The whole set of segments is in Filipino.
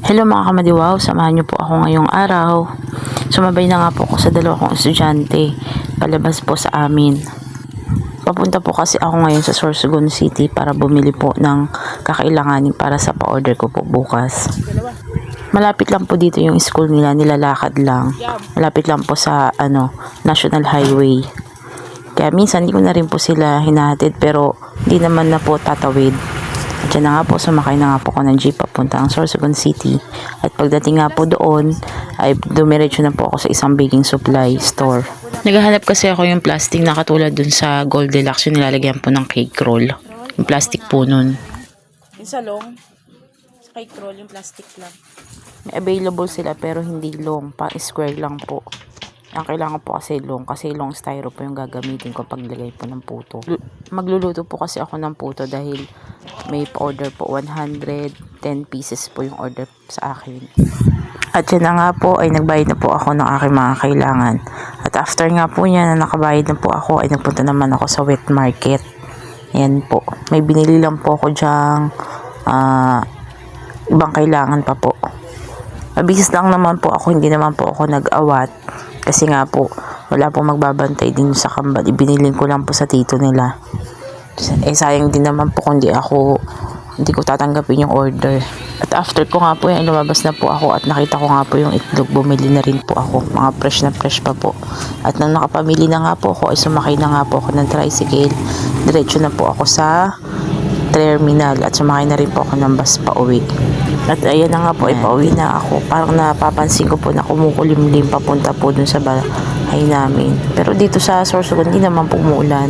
Hello mga kamadiwaw, samahan niyo po ako ngayong araw. Sumabay na nga po ako sa dalawa kong estudyante palabas po sa amin. Papunta po kasi ako ngayon sa Sorsogon City para bumili po ng kakailanganin para sa pa-order ko po bukas. Malapit lang po dito yung school nila, nilalakad lang. Malapit lang po sa National Highway. Kaya minsan hindi ko na rin po sila hinahatid pero hindi naman na po tatawid. Diyan na nga po, sumakay na nga po ako ng jeep papunta ang Sorsogon City. At pagdating nga po doon, ay dumiretso na po ako sa isang baking supply store. Naghahanap kasi ako yung plastic na katulad dun sa Goldilocks, yung nilalagyan po ng cake roll. Yung plastic po nun. Yung salong, sa cake roll, yung plastic lang. May available sila pero hindi long, pa square lang po. Ang kailangan po kasi long styro po yung gagamitin ko paglagay po ng puto. Magluluto po kasi ako ng puto dahil may order po 110 pieces po yung order sa akin. At yan na nga po ay nagbayad na po ako ng aking mga kailangan. At after nga po niya na nakabayad na po ako ay nagpunta naman ako sa wet market. Yan po. May binili lang po ako dyang ibang kailangan pa po. Mabihis lang naman po ako, hindi naman po ako nag-awat. Kasi nga po, wala po magbabantay din sa kambal. Ibiniling ko lang po sa tito nila. Sayang din naman po kung hindi ko tatanggapin yung order. At after ko nga po yan, lumabas na po ako at nakita ko nga po yung itlog. Bumili na rin po ako. Mga fresh na fresh pa po. At nang nakapamili na nga po ako, ay sumakay na nga po ako ng tricycle. Diretso na po ako sa terminal at sumakay na rin po ako ng bus pa uwi. At ayan na nga po, pauwi na ako. Parang napapansin ko po na kumukulimlim papunta po dun sa bahay namin. Pero dito sa Sorsogon, hindi naman po umuulan.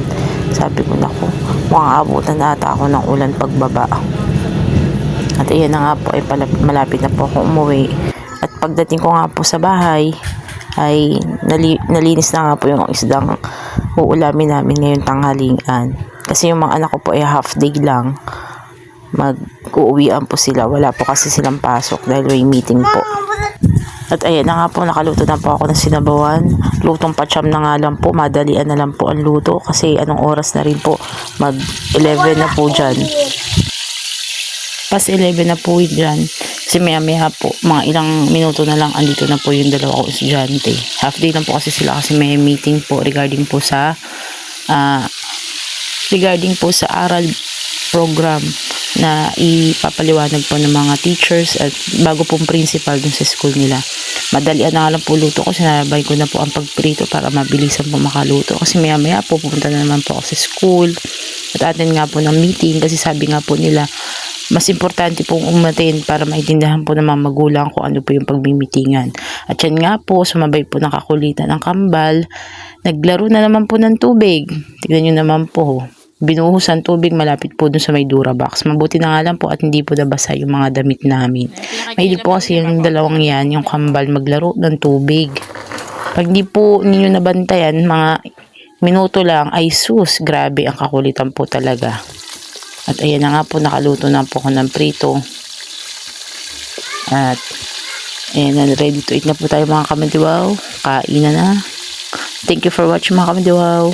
Sabi ko, naku, mukhang abutan na ata ako ng ulan pagbaba. At ayan na nga po, malapit na po ako umuwi. At pagdating ko nga po sa bahay, ay nalinis na nga po yung isdang uulamin namin ngayong tanghalian. Kasi yung mga anak ko po ay half day lang. Mag-uuwian po sila. Wala po kasi silang pasok dahil may meeting po. At ayan na nga po, nakaluto na po ako ng sinabawan. Lutong patsyam na nga lang po. Madalian na lang po ang luto kasi anong oras na rin po. Mag 11 na po dyan. Pas 11 na po dyan. Kasi maya po, mga ilang minuto na lang andito na po yung dalawa ko estudyante. Half day lang po kasi sila kasi may meeting po regarding po sa aral program na ipapaliwanag po ng mga teachers at bago pong principal dun sa school nila. Madalian na nga lang po luto ko. Sinabay ko na po ang pagprito para mabilisan po makaluto. Kasi maya po pupunta na naman po ako sa school at atin nga po ng meeting kasi sabi nga po nila mas importante pong umatin para maintindihan po ng mga magulang kung ano po yung pagmimitingan. At yan nga po, sumabay po nakakulitan ng kambal. Naglaro na naman po ng tubig. Tignan nyo naman po. Binuhusan tubig malapit po dun sa may Durabox. Mabuti na nga lang po at hindi po nabasa yung mga damit namin. Mahilig po kasi yung dalawang yan, yung kambal, maglaro ng tubig. Pag di po ninyo nabantayan, mga minuto lang, ay sus, grabe ang kakulitan po talaga. At ayan na nga po, nakaluto na po ako ng prito. At ayan na, ready to eat na po tayo mga kamadiwaw. Kain na. Thank you for watching mga kamadiwaw.